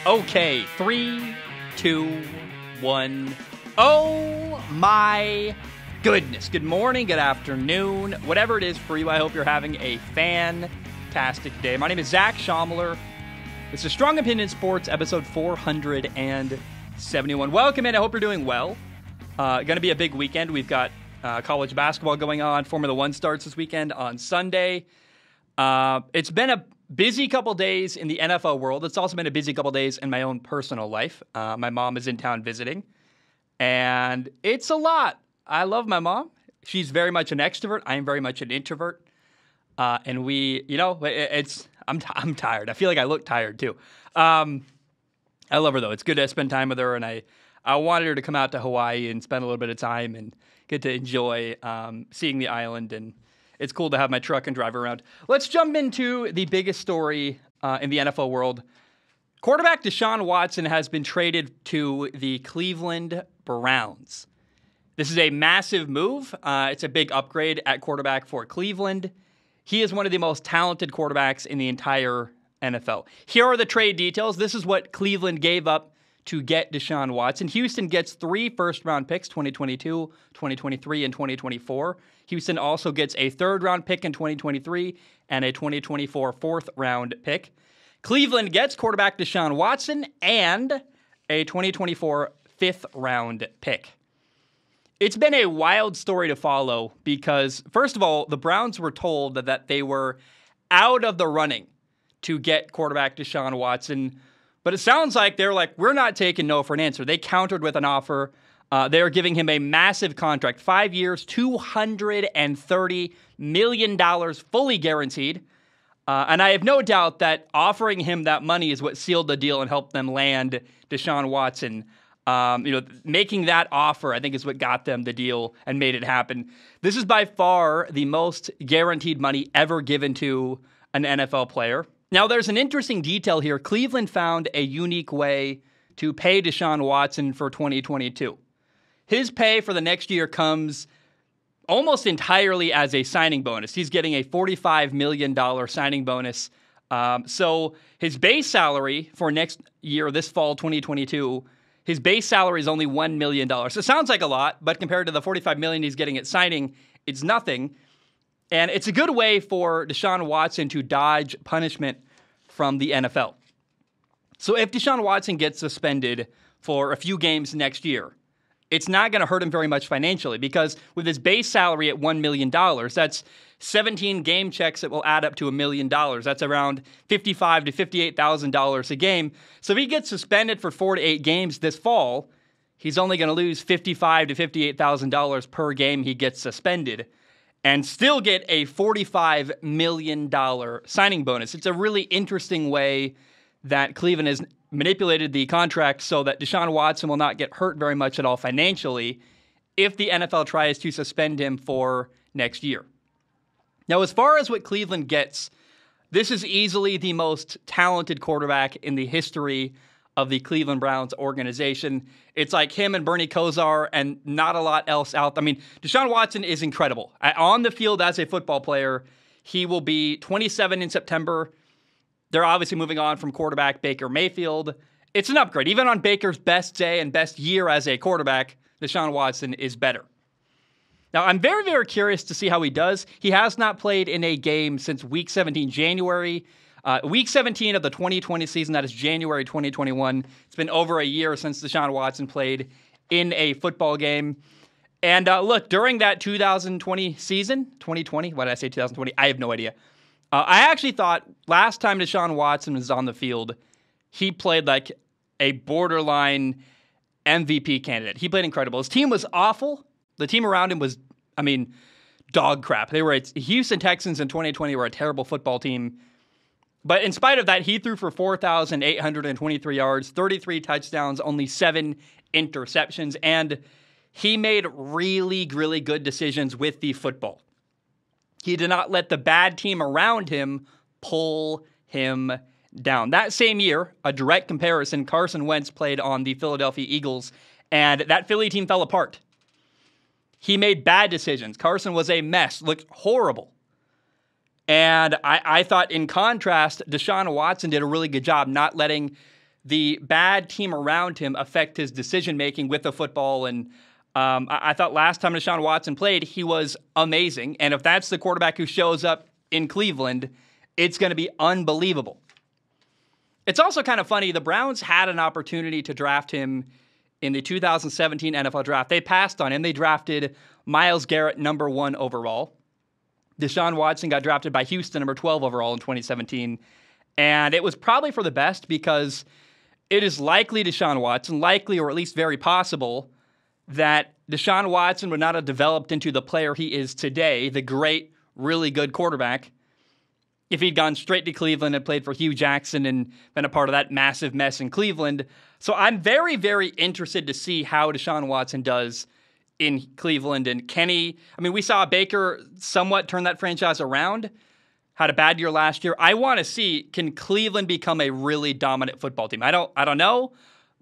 Okay, 3, 2, 1. Oh my goodness. Good morning, good afternoon, whatever it is for you. I hope you're having a fantastic day. My name is Zach Schomler. It's a Strong Opinion Sports, episode 471. Welcome in. I hope you're doing well. Going to be a big weekend. We've got college basketball going on. Formula One starts this weekend on Sunday. It's been a busy couple days in the NFL world. It's also been a busy couple days in my own personal life. My mom is in town visiting, and it's a lot. I love my mom. She's very much an extrovert. I am very much an introvert. And we, I'm tired. I feel like I look tired too. I love her though. It's good to spend time with her, and I wanted her to come out to Hawaii and spend a little bit of time and get to enjoy seeing the island, and it's cool to have my truck and drive around. Let's jump into the biggest story in the NFL world. Quarterback Deshaun Watson has been traded to the Cleveland Browns. This is a massive move. It's a big upgrade at quarterback for Cleveland. He is one of the most talented quarterbacks in the entire NFL. Here are the trade details. This is what Cleveland gave up to get Deshaun Watson. Houston gets 3 first-round picks, 2022, 2023, and 2024. Houston also gets a third-round pick in 2023 and a 2024 fourth-round pick. Cleveland gets quarterback Deshaun Watson and a 2024 fifth-round pick. It's been a wild story to follow because, first of all, the Browns were told that they were out of the running to get quarterback Deshaun Watson. But it sounds like they're like, we're not taking no for an answer. They countered with an offer. They're giving him a massive contract, 5 years, $230 million, fully guaranteed. And I have no doubt that offering him that money is what sealed the deal and helped them land Deshaun Watson. Making that offer, I think, is what got them the deal and made it happen. This is by far the most guaranteed money ever given to an NFL player. Now, there's an interesting detail here. Cleveland found a unique way to pay Deshaun Watson for 2022. His pay for the next year comes almost entirely as a signing bonus. He's getting a $45 million signing bonus. So his base salary for next year, this fall 2022, his base salary is only $1 million. So it sounds like a lot, but compared to the $45 million he's getting at signing, it's nothing. And it's a good way for Deshaun Watson to dodge punishment from the NFL. So if Deshaun Watson gets suspended for a few games next year, it's not going to hurt him very much financially because with his base salary at $1 million, that's 17 game checks that will add up to $1 million. That's around $55,000 to $58,000 a game. So if he gets suspended for 4 to 8 games this fall, he's only going to lose $55,000 to $58,000 per game he gets suspended, and still get a $45 million signing bonus. It's a really interesting way that Cleveland has manipulated the contract so that Deshaun Watson will not get hurt very much at all financially if the NFL tries to suspend him for next year. Now, as far as what Cleveland gets, this is easily the most talented quarterback in the history of the Cleveland Browns organization. It's like him and Bernie Kosar and not a lot else out there. I mean, Deshaun Watson is incredible. On the field as a football player, he will be 27 in September. They're obviously moving on from quarterback Baker Mayfield. It's an upgrade. Even on Baker's best day and best year as a quarterback, Deshaun Watson is better. Now, I'm very, very curious to see how he does. He has not played in a game since Week 17, January. Week 17 of the 2020 season, that is January 2021. It's been over a year since Deshaun Watson played in a football game. And look, during that 2020 season, 2020, why did I say 2020? I have no idea. I actually thought last time Deshaun Watson was on the field, he played like a borderline MVP candidate. He played incredible. His team was awful. The team around him was, dog crap. Houston Texans in 2020 were a terrible football team. But in spite of that, he threw for 4,823 yards, 33 touchdowns, only 7 interceptions, and he made really, really good decisions with the football. He did not let the bad team around him pull him down. That same year, a direct comparison, Carson Wentz played on the Philadelphia Eagles, and that Philly team fell apart. He made bad decisions. Carson was a mess, looked horrible. And I thought, in contrast, Deshaun Watson did a really good job not letting the bad team around him affect his decision-making with the football. And I thought last time Deshaun Watson played, he was amazing. And if that's the quarterback who shows up in Cleveland, it's going to be unbelievable. It's also kind of funny. The Browns had an opportunity to draft him in the 2017 NFL draft. They passed on him. They drafted Myles Garrett number 1 overall. Deshaun Watson got drafted by Houston number 12 overall in 2017. And it was probably for the best because it is likely Deshaun Watson, likely or at least very possible, that Deshaun Watson would not have developed into the player he is today, the great, really good quarterback, if he'd gone straight to Cleveland and played for Hugh Jackson and been a part of that massive mess in Cleveland. So I'm very, very interested to see how Deshaun Watson does in Cleveland. And we saw Baker somewhat turn that franchise around, had a bad year last year. I want to see, can Cleveland become a really dominant football team? I don't know,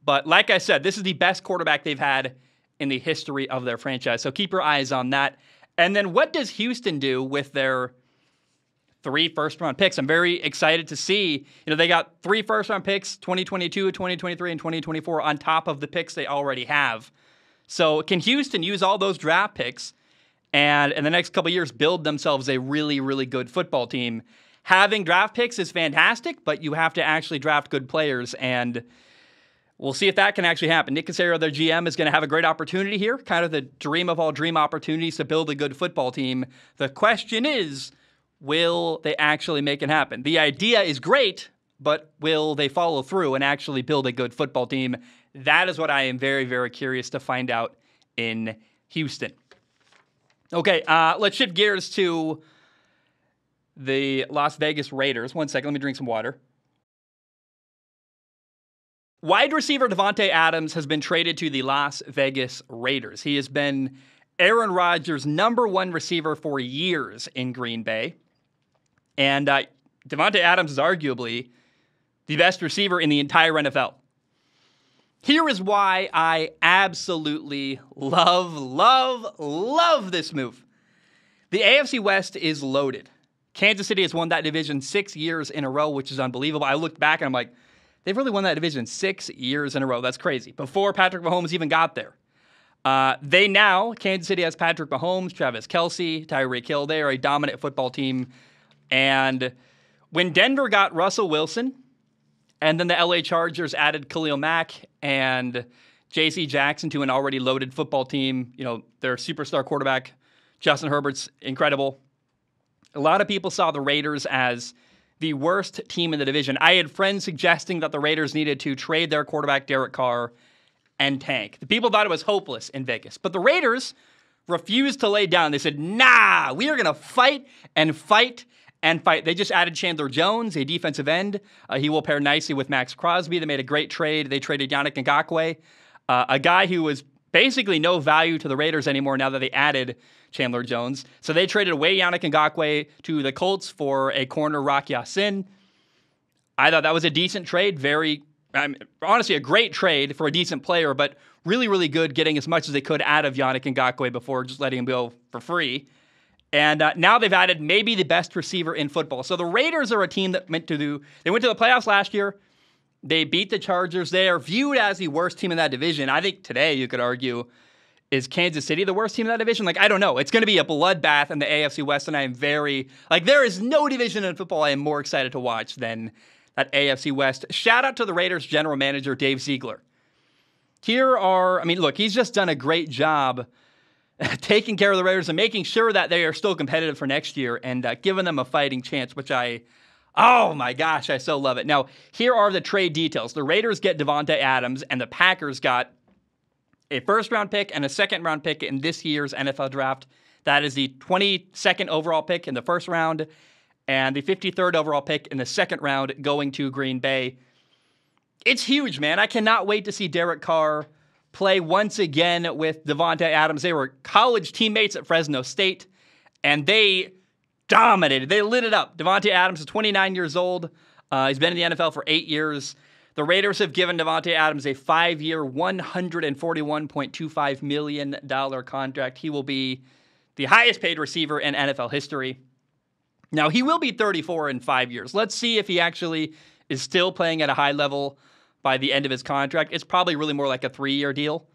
but like I said, this is the best quarterback they've had in the history of their franchise. So keep your eyes on that. And then what does Houston do with their 3 first-round picks? I'm very excited to see. They got 3 first-round picks, 2022, 2023, and 2024 on top of the picks they already have. So can Houston use all those draft picks and in the next couple of years build themselves a really, really good football team? Having draft picks is fantastic, but you have to actually draft good players, and we'll see if that can actually happen. Nick Caserio, their GM, is going to have a great opportunity here, kind of the dream of all dream opportunities to build a good football team. The question is, will they actually make it happen? The idea is great, but will they follow through and actually build a good football team? That is what I am very, very curious to find out in Houston. Okay, let's shift gears to the Las Vegas Raiders. One second, let me drink some water. Wide receiver Davante Adams has been traded to the Las Vegas Raiders. He has been Aaron Rodgers' number 1 receiver for years in Green Bay. And Davante Adams is arguably the best receiver in the entire NFL. Here is why I absolutely love this move. The AFC West is loaded. Kansas City has won that division 6 years in a row, which is unbelievable. I looked back and I'm like, they've really won that division 6 years in a row. That's crazy. Before Patrick Mahomes even got there. Kansas City has Patrick Mahomes, Travis Kelce, Tyreek Hill. They are a dominant football team. And when Denver got Russell Wilson, and then the LA Chargers added Khalil Mack and J.C. Jackson to an already loaded football team, their superstar quarterback, Justin Herbert's incredible. A lot of people saw the Raiders as the worst team in the division. I had friends suggesting that the Raiders needed to trade their quarterback, Derek Carr, and tank. The people thought it was hopeless in Vegas. But the Raiders refused to lay down. They said, nah, we are going to fight and fight and fight. They just added Chandler Jones, a defensive end. He will pair nicely with Max Crosby. They made a great trade. They traded Yannick Ngakoue, a guy who was basically no value to the Raiders anymore now that they added Chandler Jones. So they traded away Yannick Ngakoue to the Colts for a corner, Rock Ya-Sin. I thought that was a decent trade. Honestly, a great trade for a decent player, but really, really good getting as much as they could out of Yannick Ngakoue before just letting him go for free. And now they've added maybe the best receiver in football. So the Raiders are a team that went to the playoffs last year. They beat the Chargers. They are viewed as the worst team in that division. I think today you could argue, is Kansas City the worst team in that division? I don't know. It's going to be a bloodbath in the AFC West, and I am there is no division in football I am more excited to watch than that AFC West. Shout out to the Raiders general manager, Dave Ziegler. He's just done a great job taking care of the Raiders and making sure that they are still competitive for next year and giving them a fighting chance, which oh my gosh, I so love it. Now, here are the trade details. The Raiders get Davante Adams, and the Packers got a first-round pick and a second-round pick in this year's NFL draft. That is the 22nd overall pick in the first round and the 53rd overall pick in the second round going to Green Bay. It's huge, man. I cannot wait to see Derek Carr play once again with Davante Adams. They were college teammates at Fresno State, and they dominated. They lit it up. Davante Adams is 29 years old. He's been in the NFL for 8 years. The Raiders have given Davante Adams a 5-year, $141.25 million contract. He will be the highest paid receiver in NFL history. Now, he will be 34 in 5 years. Let's see if he actually is still playing at a high level. by the end of his contract. It's probably really more like a 3-year deal.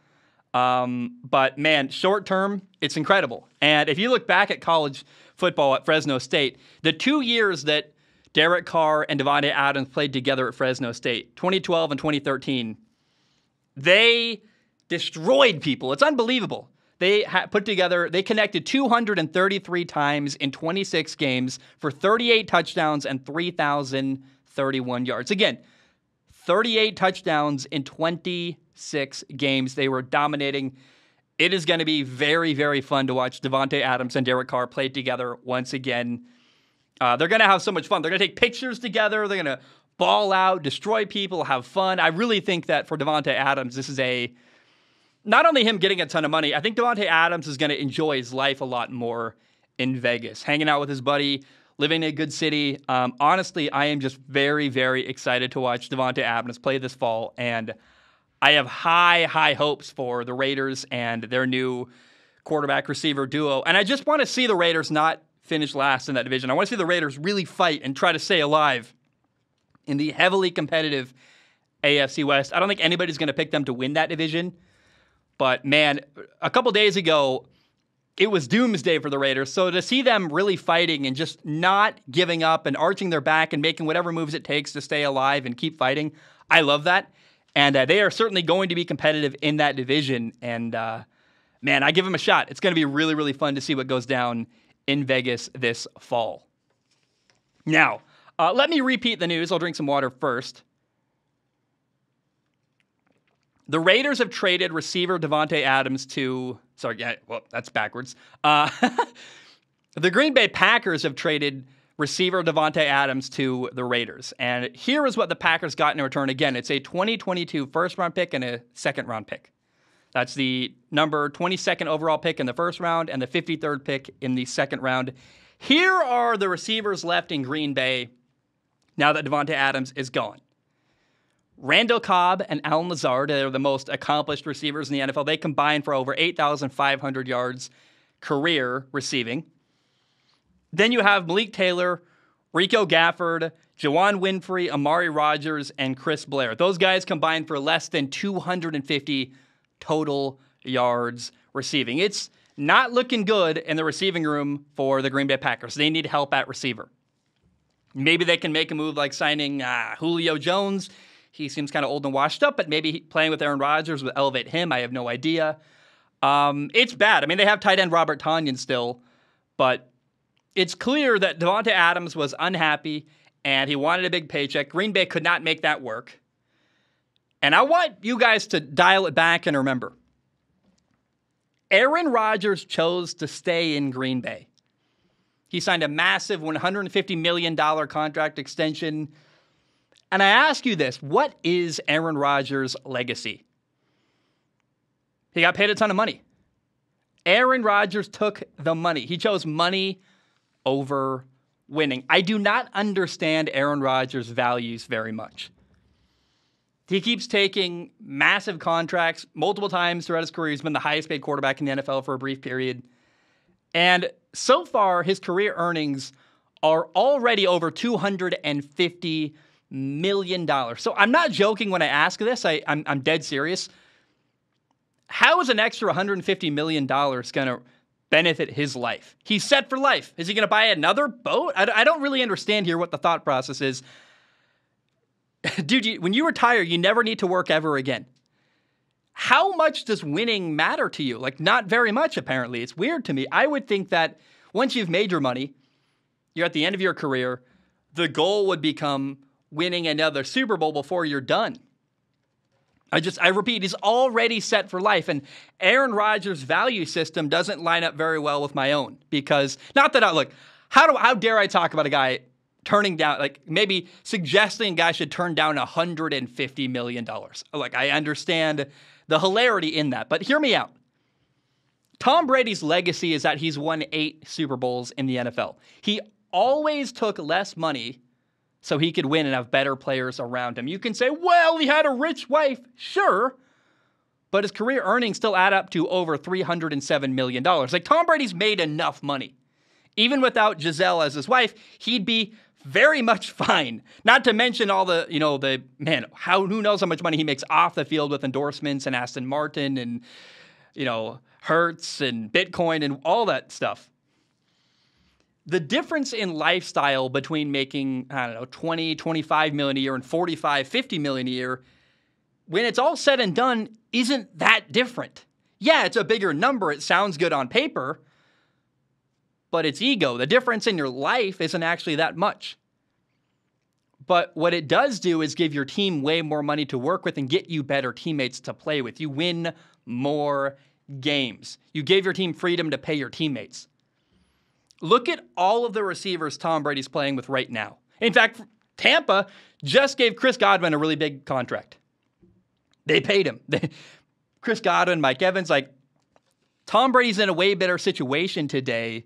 But man, short term, it's incredible. And if you look back at college football at Fresno State, the 2 years that Derek Carr and Davante Adams played together at Fresno State, 2012 and 2013, they destroyed people. It's unbelievable. They they connected 233 times in 26 games for 38 touchdowns and 3,031 yards. Again, 38 touchdowns in 26 games. They were dominating. It is going to be very, very fun to watch Davante Adams and Derek Carr play together once again. They're going to have so much fun. They're going to take pictures together. They're going to ball out, destroy people, have fun. I really think that for Davante Adams, this is not only him getting a ton of money, I think Davante Adams is going to enjoy his life a lot more in Vegas, hanging out with his buddy, living in a good city. Honestly, I am just very, very excited to watch Davante Adams play this fall, and I have high, high hopes for the Raiders and their new quarterback-receiver duo. And I just want to see the Raiders not finish last in that division. I want to see the Raiders really fight and try to stay alive in the heavily competitive AFC West. I don't think anybody's going to pick them to win that division. But, man, a couple days ago, it was doomsday for the Raiders. So to see them really fighting and just not giving up and arching their back and making whatever moves it takes to stay alive and keep fighting, I love that. And they are certainly going to be competitive in that division. And, man, I give them a shot. It's going to be really, really fun to see what goes down in Vegas this fall. Now, let me repeat the news. I'll drink some water first. The Raiders have traded receiver Davante Adams to... Sorry, yeah, well, that's backwards. The Green Bay Packers have traded receiver Davante Adams to the Raiders. And here is what the Packers got in return. Again, it's a 2022 first-round pick and a second-round pick. That's the number 22nd overall pick in the first round and the 53rd pick in the second round. Here are the receivers left in Green Bay now that Davante Adams is gone. Randall Cobb and Allen Lazard are the most accomplished receivers in the NFL. They combined for over 8,500 yards career receiving. Then you have Malik Taylor, Rico Gafford, Juwan Winfrey, Amari Rodgers, and Chris Blair. Those guys combined for less than 250 total yards receiving. It's not looking good in the receiving room for the Green Bay Packers. They need help at receiver. Maybe they can make a move like signing Julio Jones. He seems kind of old and washed up, but maybe playing with Aaron Rodgers would elevate him. I have no idea. It's bad. I mean, they have tight end Robert Tonyan still, but it's clear that Davante Adams was unhappy and he wanted a big paycheck. Green Bay could not make that work. And I want you guys to dial it back and remember, Aaron Rodgers chose to stay in Green Bay. He signed a massive $150 million contract extension. And I ask you this, what is Aaron Rodgers' legacy? He got paid a ton of money. Aaron Rodgers took the money. He chose money over winning. I do not understand Aaron Rodgers' values very much. He keeps taking massive contracts multiple times throughout his career. He's been the highest paid quarterback in the NFL for a brief period. And so far, his career earnings are already over $250 million. So I'm not joking when I ask this. I'm dead serious. How is an extra $150 million going to benefit his life? He's set for life. Is he going to buy another boat? I don't really understand here what the thought process is. Dude, when you retire, you never need to work ever again. How much does winning matter to you? Like, not very much, apparently. It's weird to me. I would think that once you've made your money, you're at the end of your career, the goal would become winning another Super Bowl before you're done. I repeat, he's already set for life. And Aaron Rodgers' value system doesn't line up very well with my own. Because, not that how dare I talk about a guy turning down, like maybe suggesting a guy should turn down $150 million. Like, I understand the hilarity in that, but hear me out. Tom Brady's legacy is that he's won 8 Super Bowls in the NFL. He always took less money so he could win and have better players around him. You can say, well, he had a rich wife. Sure. But his career earnings still add up to over $307 million. Like, Tom Brady's made enough money. Even without Giselle as his wife, he'd be very much fine. Not to mention all the, who knows how much money he makes off the field with endorsements and Aston Martin and, Hertz and Bitcoin and all that stuff. The difference in lifestyle between making, 20, 25 million a year and 45, 50 million a year, when it's all said and done, isn't that different. Yeah, it's a bigger number. It sounds good on paper, but it's ego. The difference in your life isn't actually that much. But what it does do is give your team way more money to work with and get you better teammates to play with. You win more games. You gave your team freedom to pay your teammates. Look at all of the receivers Tom Brady's playing with right now. In fact, Tampa just gave Chris Godwin a really big contract. They paid him. Chris Godwin, Mike Evans, Tom Brady's in a way better situation today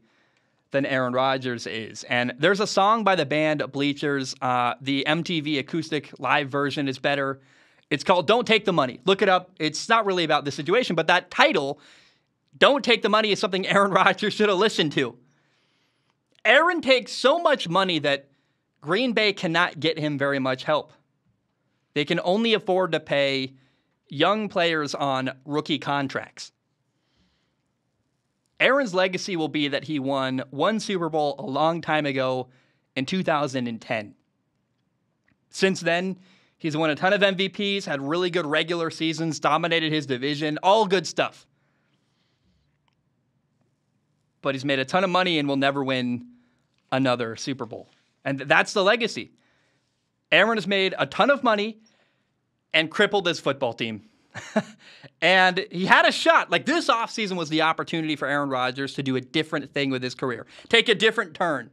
than Aaron Rodgers is. And there's a song by the band Bleachers. The MTV acoustic live version is better. It's called Don't Take the Money. Look it up. It's not really about the situation, but that title, Don't Take the Money, is something Aaron Rodgers should have listened to. Aaron takes so much money that Green Bay cannot get him very much help. They can only afford to pay young players on rookie contracts. Aaron's legacy will be that he won one Super Bowl a long time ago in 2010. Since then, he's won a ton of MVPs, had really good regular seasons, dominated his division, all good stuff. But he's made a ton of money and will never win another Super Bowl. And that's the legacy. Aaron has made a ton of money and crippled his football team. And he had a shot. This offseason was the opportunity for Aaron Rodgers to do a different thing with his career. Take a different turn.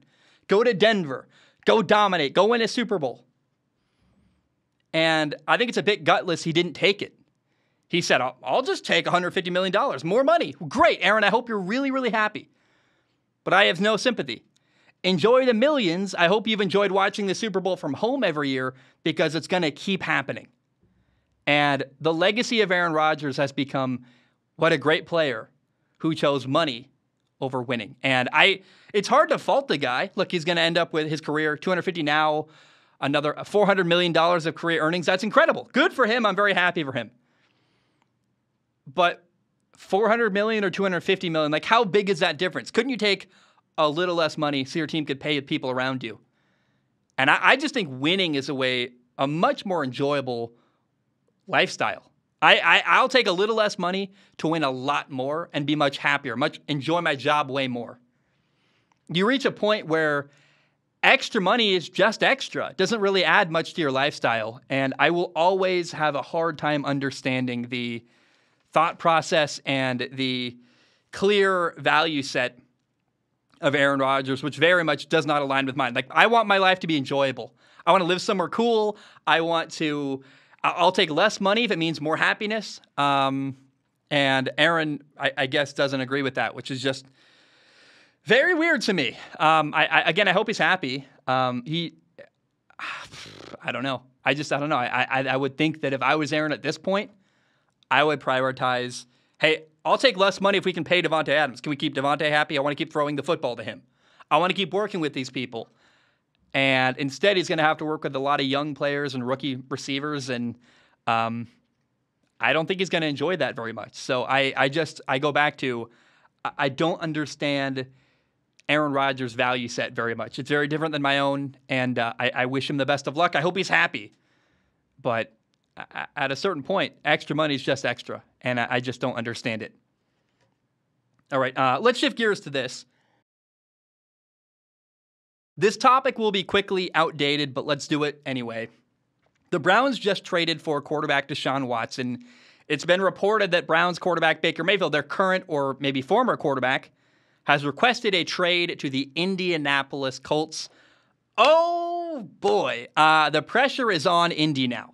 Go to Denver. Go dominate. Go win a Super Bowl. And I think it's a bit gutless he didn't take it. He said, I'll just take $150 million. More money. Great, Aaron. I hope you're really, really happy. But I have no sympathy. Enjoy the millions. I hope you've enjoyed watching the Super Bowl from home every year because it's going to keep happening. And the legacy of Aaron Rodgers has become what a great player who chose money over winning. And it's hard to fault the guy. Look, he's going to end up with his career, $250 now, another $400 million of career earnings. That's incredible. Good for him. I'm very happy for him. But $400 million or $250 million, how big is that difference? Couldn't you take a little less money so your team could pay the people around you? And I just think winning is a much more enjoyable lifestyle. I'll take a little less money to win a lot more and be much happier, enjoy my job way more. You reach a point where extra money is just extra. It doesn't really add much to your lifestyle. And I will always have a hard time understanding the thought process and the clear value set of Aaron Rodgers, which very much does not align with mine. I want my life to be enjoyable. I want to live somewhere cool. I'll take less money if it means more happiness. And Aaron, I guess, doesn't agree with that, which is just very weird to me. I hope he's happy. I don't know. I don't know. I would think that if I was Aaron at this point, I would prioritize, hey, I'll take less money if we can pay Davante Adams. Can we keep Devonte happy? I want to keep throwing the football to him. I want to keep working with these people. And instead, he's going to have to work with a lot of young players and rookie receivers, and I don't think he's going to enjoy that very much. So I go back to, I don't understand Aaron Rodgers' value set very much. It's very different than my own, and I wish him the best of luck. I hope he's happy. But at a certain point, extra money is just extra, and I just don't understand it. All right, let's shift gears to this. This topic will be quickly outdated, but let's do it anyway. The Browns just traded for quarterback Deshaun Watson. It's been reported that Browns quarterback Baker Mayfield, their current or maybe former quarterback, has requested a trade to the Indianapolis Colts. Oh boy, the pressure is on Indy now.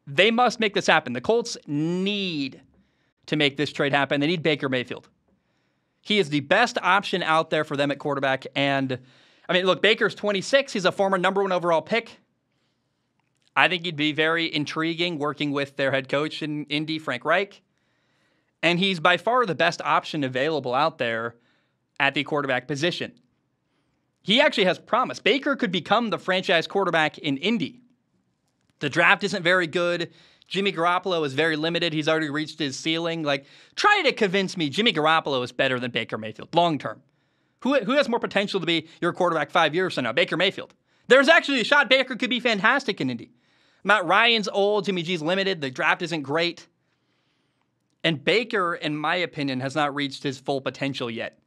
They must make this happen. The Colts need to make this trade happen. They need Baker Mayfield. He is the best option out there for them at quarterback. And, look, Baker's 26. He's a former number 1 overall pick. I think he'd be very intriguing working with their head coach in Indy, Frank Reich. And he's by far the best option available out there at the quarterback position. he actually has promise. Baker could become the franchise quarterback in Indy. The draft isn't very good. Jimmy Garoppolo is very limited. He's already reached his ceiling. Like, try to convince me Jimmy Garoppolo is better than Baker Mayfield long term. Who has more potential to be your quarterback 5 years from now? Baker Mayfield. There's actually a shot Baker could be fantastic in Indy. Matt Ryan's old. Jimmy G's limited. The draft isn't great. And Baker, in my opinion, has not reached his full potential yet.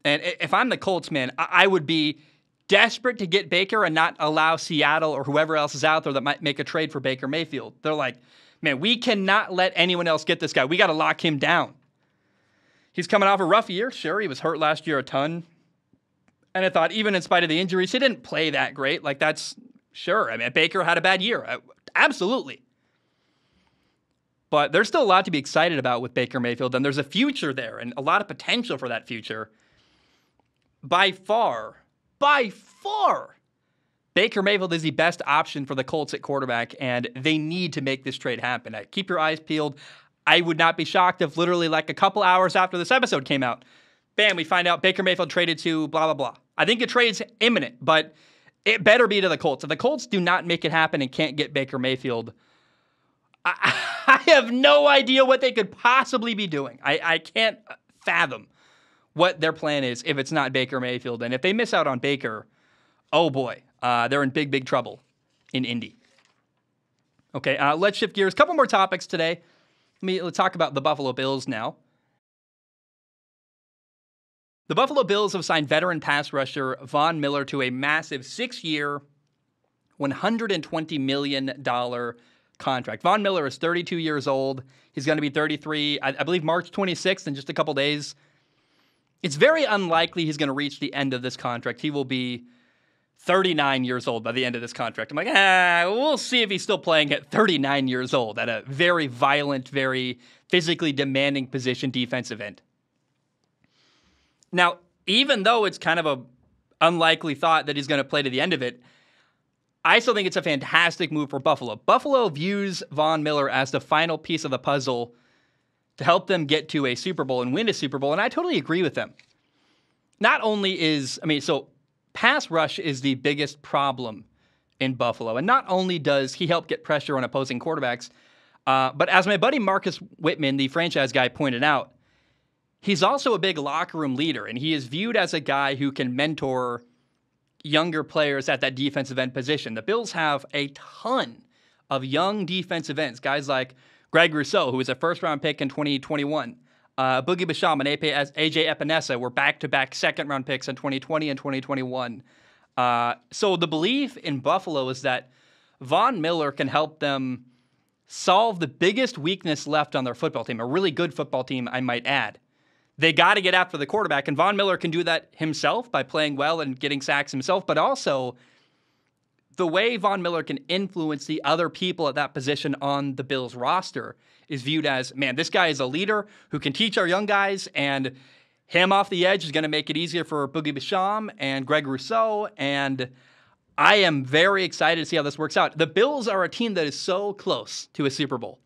And if I'm the Colts, man, I would be desperate to get Baker and not allow Seattle or whoever else is out there that might make a trade for Baker Mayfield. They're like, man, we cannot let anyone else get this guy. We got to lock him down. He's coming off a rough year. Sure, he was hurt last year a ton. And I thought, even in spite of the injuries, he didn't play that great. Like, that's sure. I mean, Baker had a bad year. Absolutely. But there's still a lot to be excited about with Baker Mayfield, and there's a future there and a lot of potential for that future. By far, Baker Mayfield is the best option for the Colts at quarterback, and they need to make this trade happen. Keep your eyes peeled. I would not be shocked if literally like a couple hours after this episode came out, bam, we find out Baker Mayfield traded to blah, blah, blah. I think the trade's imminent, but it better be to the Colts. If the Colts do not make it happen and can't get Baker Mayfield, I have no idea what they could possibly be doing. I can't fathom what their plan is if it's not Baker Mayfield. And if they miss out on Baker, oh boy, they're in big, big trouble in Indy. Okay, let's shift gears. A couple more topics today. Let's talk about the Buffalo Bills now. The Buffalo Bills have signed veteran pass rusher Von Miller to a massive 6-year, $120 million contract. Von Miller is 32 years old. He's going to be 33, I believe, March 26th in just a couple days. It's very unlikely he's going to reach the end of this contract. He will be 39 years old by the end of this contract. I'm like, we'll see if he's still playing at 39 years old at a very violent, very physically demanding position, defensive end. Now, even though it's kind of a unlikely thought that he's going to play to the end of it, I still think it's a fantastic move for Buffalo. Buffalo views Von Miller as the final piece of the puzzle to help them get to a Super Bowl and win a Super Bowl, and I totally agree with them. Not only pass rush is the biggest problem in Buffalo, and not only does he help get pressure on opposing quarterbacks, but as my buddy Marcus Whitman, the franchise guy, pointed out, he's also a big locker room leader, and he is viewed as a guy who can mentor younger players at that defensive end position. The Bills have a ton of young defensive ends, guys like Greg Rousseau, who was a first-round pick in 2021. Boogie Basham and AJ Epinesa were back-to-back second-round picks in 2020 and 2021. So the belief in Buffalo is that Von Miller can help them solve the biggest weakness left on their football team, a really good football team, I might add. They got to get after the quarterback, and Von Miller can do that himself by playing well and getting sacks himself, but also the way Von Miller can influence the other people at that position on the Bills roster is viewed as, man, this guy is a leader who can teach our young guys, and him off the edge is going to make it easier for Boogie Basham and Greg Rousseau, and I am very excited to see how this works out. The Bills are a team that is so close to a Super Bowl,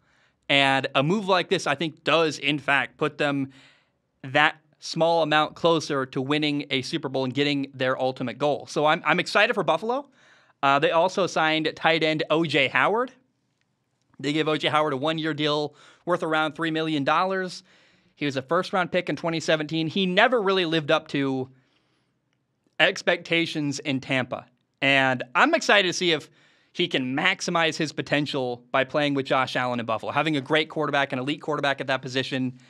and a move like this, I think, does, in fact, put them that small amount closer to winning a Super Bowl and getting their ultimate goal. So I'm excited for Buffalo. They also signed tight end O.J. Howard. They gave O.J. Howard a 1-year deal worth around $3 million. He was a first-round pick in 2017. He never really lived up to expectations in Tampa. And I'm excited to see if he can maximize his potential by playing with Josh Allen in Buffalo, having a great quarterback, an elite quarterback at that position.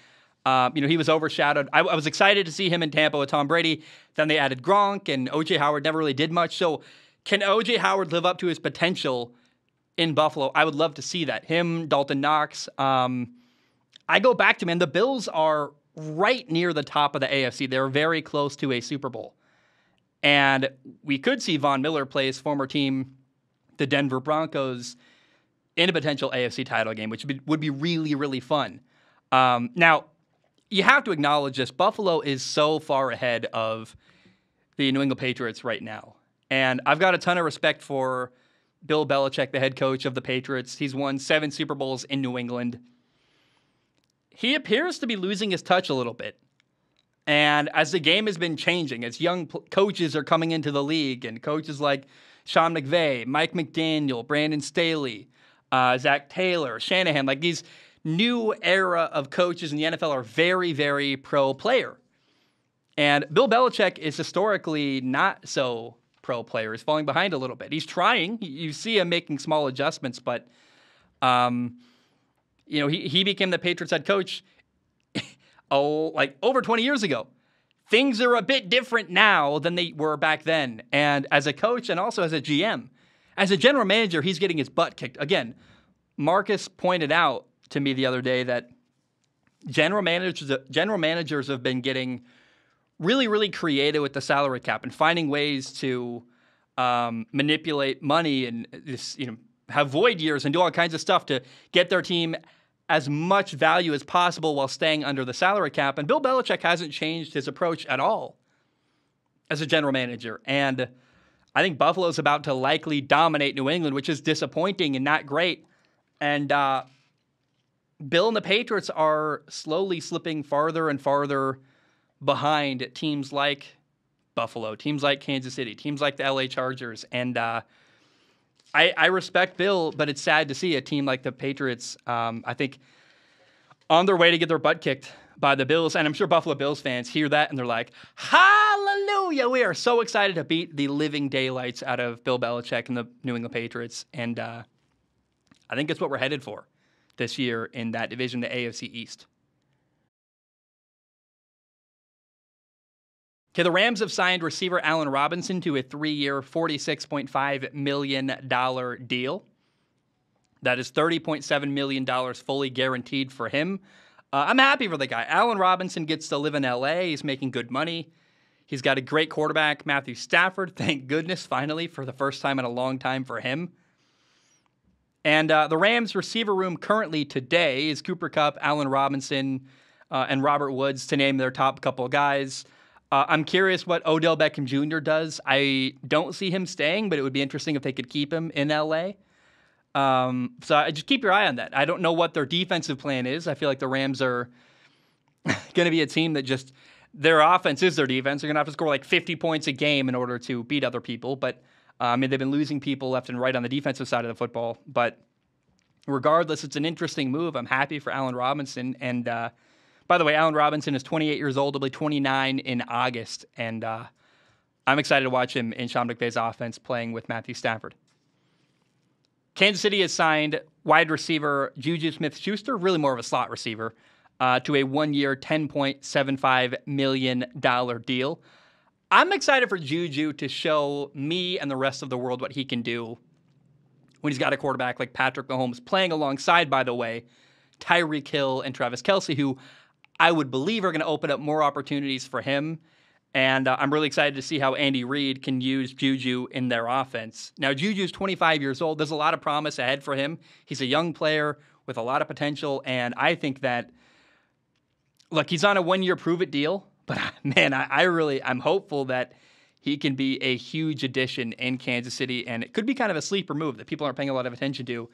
He was overshadowed. I was excited to see him in Tampa with Tom Brady. Then they added Gronk, and O.J. Howard never really did much. So can O.J. Howard live up to his potential in Buffalo? I would love to see that. Him, Dalton Knox. I go back to, man, the Bills are right near the top of the AFC. They're very close to a Super Bowl. And we could see Von Miller play his former team, the Denver Broncos, in a potential AFC title game, which would be really, really fun. Now, you have to acknowledge this. Buffalo is so far ahead of the New England Patriots right now. And I've got a ton of respect for Bill Belichick, the head coach of the Patriots. He's won 7 Super Bowls in New England. He appears to be losing his touch a little bit. And as the game has been changing, as young coaches are coming into the league, and coaches like Sean McVay, Mike McDaniel, Brandon Staley, Zach Taylor, Shanahan, like these new era of coaches in the NFL are very, very pro player. And Bill Belichick is historically not so pro player. He's falling behind a little bit. He's trying. You see him making small adjustments, but he became the Patriots head coach like over 20 years ago. Things are a bit different now than they were back then. And as a coach and also as a GM, as a general manager, he's getting his butt kicked. Again, Marcus pointed out to me the other day that general managers have been getting really, really creative with the salary cap and finding ways to manipulate money and have void years and do all kinds of stuff to get their team as much value as possible while staying under the salary cap. And Bill Belichick hasn't changed his approach at all as a general manager. And I think Buffalo's about to likely dominate New England, which is disappointing and not great. And Bill and the Patriots are slowly slipping farther and farther behind teams like Buffalo, teams like Kansas City, teams like the LA Chargers. And I respect Bill, but it's sad to see a team like the Patriots, I think, on their way to get their butt kicked by the Bills. And I'm sure Buffalo Bills fans hear that and they're like, hallelujah, we are so excited to beat the living daylights out of Bill Belichick and the New England Patriots. And I think it's what we're headed for this year in that division, the AFC East. Okay, the Rams have signed receiver Allen Robinson to a 3-year, $46.5 million deal. That is $30.7 million fully guaranteed for him. I'm happy for the guy. Allen Robinson gets to live in L.A. He's making good money. He's got a great quarterback, Matthew Stafford. Thank goodness, finally, for the first time in a long time for him. And the Rams receiver room currently today is Cooper Kupp, Allen Robinson, and Robert Woods, to name their top couple of guys. I'm curious what Odell Beckham Jr. does. I don't see him staying, but it would be interesting if they could keep him in L.A. So just keep your eye on that. I don't know what their defensive plan is. I feel like the Rams are going to be a team that just, their offense is their defense. They're going to have to score like 50 points a game in order to beat other people. But they've been losing people left and right on the defensive side of the football. But regardless, it's an interesting move. I'm happy for Allen Robinson. And by the way, Allen Robinson is 28 years old. He'll be 29 in August. And I'm excited to watch him in Sean McVay's offense playing with Matthew Stafford. Kansas City has signed wide receiver Juju Smith-Schuster, really more of a slot receiver, to a 1-year, $10.75 million deal. I'm excited for Juju to show me and the rest of the world what he can do when he's got a quarterback like Patrick Mahomes playing alongside, by the way, Tyreek Hill and Travis Kelce, who I would believe are going to open up more opportunities for him. And I'm really excited to see how Andy Reid can use Juju in their offense. Now, Juju's 25 years old. There's a lot of promise ahead for him. He's a young player with a lot of potential. And I think that, look, he's on a 1-year prove-it deal. But, man, I'm hopeful that he can be a huge addition in Kansas City. And it could be kind of a sleeper move that people aren't paying a lot of attention to.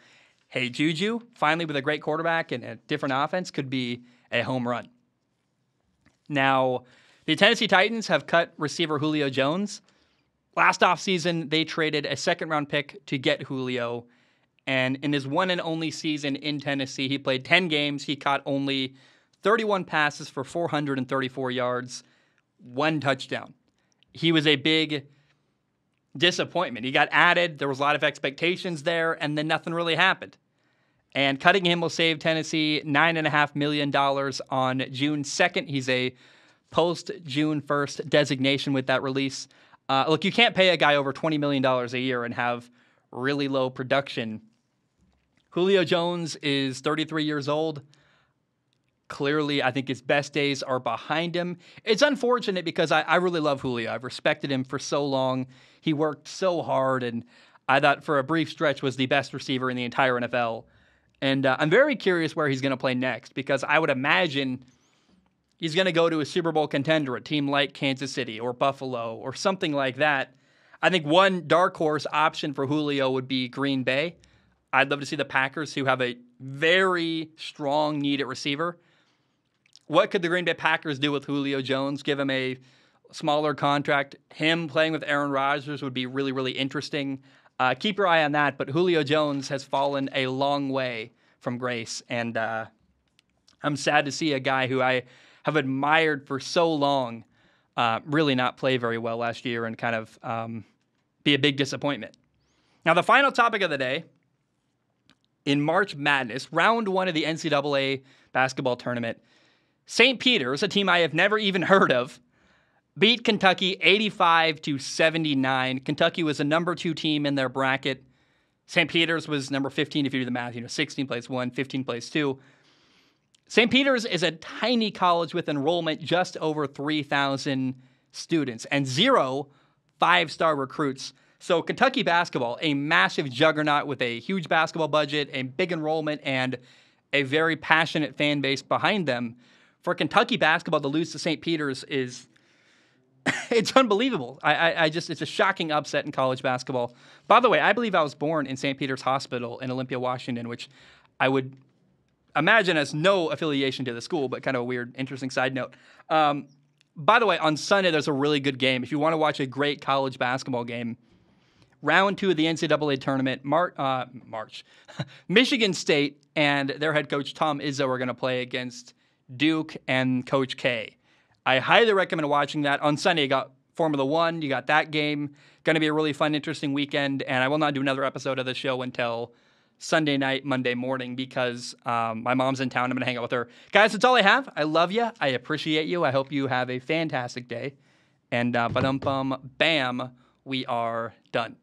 Hey, Juju, finally with a great quarterback and a different offense, could be a home run. Now, the Tennessee Titans have cut receiver Julio Jones. Last offseason, they traded a second-round pick to get Julio. And in his one and only season in Tennessee, he played 10 games. He caught only 31 passes for 434 yards, 1 touchdown. He was a big disappointment. He got added. There was a lot of expectations there, and then nothing really happened. And cutting him will save Tennessee $9.5 million on June 2nd. He's a post-June 1st designation with that release. Look, you can't pay a guy over $20 million a year and have really low production. Julio Jones is 33 years old. Clearly, I think his best days are behind him. It's unfortunate because I really love Julio. I've respected him for so long. He worked so hard, and I thought for a brief stretch was the best receiver in the entire NFL. And I'm very curious where he's going to play next, because I would imagine he's going to go to a Super Bowl contender, a team like Kansas City or Buffalo or something like that. I think one dark horse option for Julio would be Green Bay. I'd love to see the Packers, who have a very strong need at receiver, what could the Green Bay Packers do with Julio Jones? Give him a smaller contract. Him playing with Aaron Rodgers would be really, really interesting. Keep your eye on that. But Julio Jones has fallen a long way from grace, and I'm sad to see a guy who I have admired for so long really not play very well last year and kind of be a big disappointment. Now, the final topic of the day, in March Madness, round 1 of the NCAA basketball tournament, St. Peter's, a team I have never even heard of, beat Kentucky 85-79. Kentucky was the number 2 team in their bracket. St. Peter's was number 15 if you do the math. 16 plays 1, 15 plays 2. St. Peter's is a tiny college with enrollment just over 3,000 students and 0 5-star recruits. So Kentucky basketball, a massive juggernaut with a huge basketball budget, a big enrollment, and a very passionate fan base behind them. For Kentucky basketball to lose to St. Peter's is it's unbelievable. It's a shocking upset in college basketball. By the way, I believe I was born in St. Peter's Hospital in Olympia, Washington, which I would imagine has no affiliation to the school, but kind of a weird, interesting side note. By the way, on Sunday, there's a really good game. If you want to watch a great college basketball game, round 2 of the NCAA tournament, March. Michigan State and their head coach, Tom Izzo, are going to play against Duke and Coach K. I highly recommend watching that. On Sunday, you got Formula One. You got that game. Going to be a really fun, interesting weekend. And I will not do another episode of the show until Sunday night, Monday morning, because my mom's in town. I'm going to hang out with her. Guys, that's all I have. I love you. I appreciate you. I hope you have a fantastic day. And ba-dum-bum, bam, we are done.